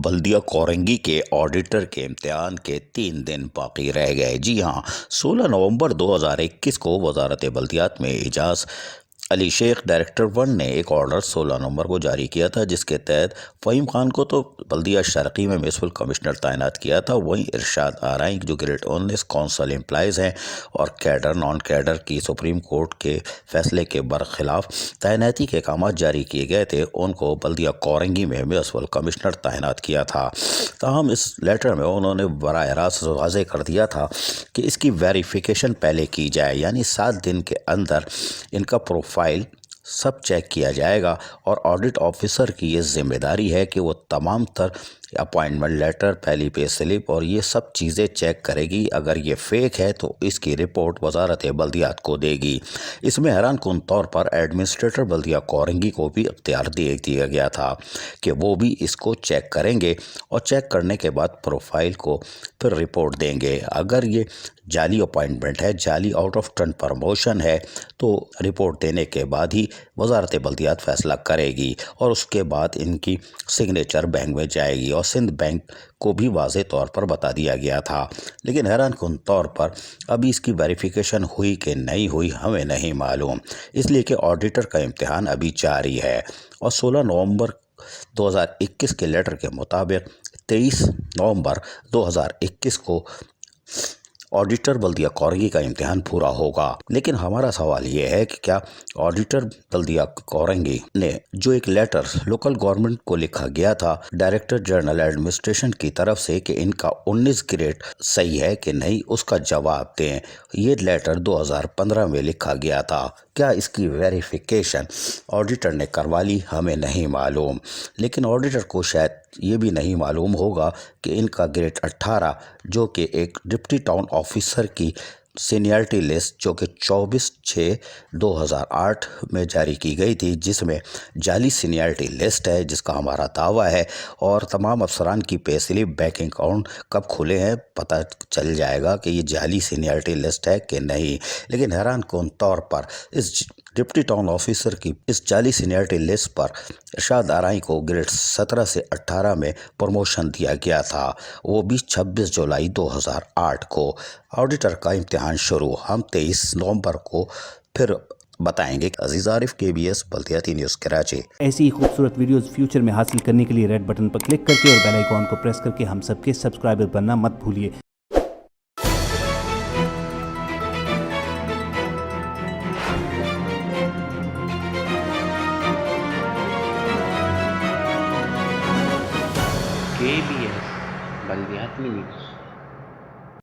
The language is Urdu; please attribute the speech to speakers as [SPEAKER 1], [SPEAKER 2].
[SPEAKER 1] بلدیہ کورنگی کے آڈیٹر کے امتحان کے 3 دن باقی رہ گئے۔ جی ہاں، 16 نومبر 2021 کو وزارت بلدیات میں اعجاز علی شیخ ڈائریکٹر 1 نے ایک آرڈر 16 نومبر کو جاری کیا تھا، جس کے تحت فہیم خان کو تو بلدیہ شرقی میں میونسپل کمشنر تعینات کیا تھا۔ وہیں ارشاد آرائی جو گریڈ 19 کونسل امپلائیز ہیں اور کیڈر نان کیڈر کی سپریم کورٹ کے فیصلے کے برخلاف تعیناتی کے احکامات جاری کیے گئے تھے، ان کو بلدیہ کورنگی میں میونسپل کمشنر تعینات کیا تھا۔ تاہم اس لیٹر میں انہوں نے براہ راست واضح کر دیا تھا کہ اس کی ویریفیکیشن پہلے کی جائے، یعنی 7 دن کے اندر ان کا پروفائل سب چیک کیا جائے گا، اور آڈٹ آفیسر کی یہ ذمہ داری ہے کہ وہ تمام تر اپوائنٹمنٹ لیٹر، پہلی پے سلپ اور یہ سب چیزیں چیک کرے گی۔ اگر یہ فیک ہے تو اس کی رپورٹ وزارت بلدیات کو دے گی۔ اس میں حیران کن طور پر ایڈمنسٹریٹر بلدیہ کورنگی کو بھی اختیار دے دیا گیا تھا کہ وہ بھی اس کو چیک کریں گے اور چیک کرنے کے بعد پروفائل کو پھر رپورٹ دیں گے۔ اگر یہ جعلی اپوائنٹمنٹ ہے، جعلی آؤٹ آف ٹرن پروموشن ہے، تو رپورٹ دینے کے بعد ہی وزارت بلدیات فیصلہ کرے گی، اور اس کے بعد ان کی سگنیچر بینک میں جائے گی، اور سندھ بینک کو بھی واضح طور پر بتا دیا گیا تھا۔ لیکن حیران کن طور پر ابھی اس کی ویریفیکیشن ہوئی کہ نہیں ہوئی ہمیں نہیں معلوم، اس لیے کہ آڈیٹر کا امتحان ابھی جاری ہے، اور 16 نومبر 2021 کے لیٹر کے مطابق 23 نومبر 2021 کو آڈیٹر بلدیہ کورنگی کا امتحان پورا ہوگا۔ لیکن ہمارا سوال یہ ہے کہ کیا آڈیٹر بلدیہ کورنگی نے جو ایک لیٹر لوکل گورنمنٹ کو لکھا گیا تھا ڈائریکٹر جنرل ایڈمنسٹریشن کی طرف سے کہ ان کا 19 گریڈ صحیح ہے کہ نہیں، اس کا جواب دیں۔ یہ لیٹر 2015 میں لکھا گیا تھا، کیا اس کی ویریفیکیشن آڈیٹر نے کروا لی ہمیں نہیں معلوم۔ لیکن آڈیٹر کو شاید یہ بھی نہیں معلوم ہوگا کہ ان کا گریڈ 18 جو کہ ایک ڈپٹی ٹاؤن آفیسر کی سینیئرٹی لسٹ جو کہ 24/6/2008 میں جاری کی گئی تھی، جس میں جعلی سینیئرٹی لسٹ ہے، جس کا ہمارا دعویٰ ہے، اور تمام افسران کی پے سلپ، بینک اکاؤنٹ کب کھلے ہیں پتہ چل جائے گا کہ یہ جعلی سینیئرٹی لسٹ ہے کہ نہیں۔ لیکن حیران کن طور پر اس ڈپٹی ٹاؤن آفیسر کی اس جعلی سینیئرٹی لسٹ پر ارشاد آرائی کو گریڈ 17 سے 18 میں پروموشن دیا گیا تھا، وہ بھی 26 جولائی 2008 کو۔ آڈیٹر کا امتحان شروع ہم 23 نومبر کو پھر بتائیں گے۔ عزیز عارف، KBS بلدیاتی نیوز کراچی۔
[SPEAKER 2] ایسی ہی خوبصورت ویڈیوز فیوچر میں حاصل کرنے کے لیے ریڈ بٹن پر کلک کر کے اور بیل آئیکن کو پریس کر کے ہم سب کے سبسکرائبر بننا مت بھولیے۔
[SPEAKER 3] KBS بلدیاتی نیوز۔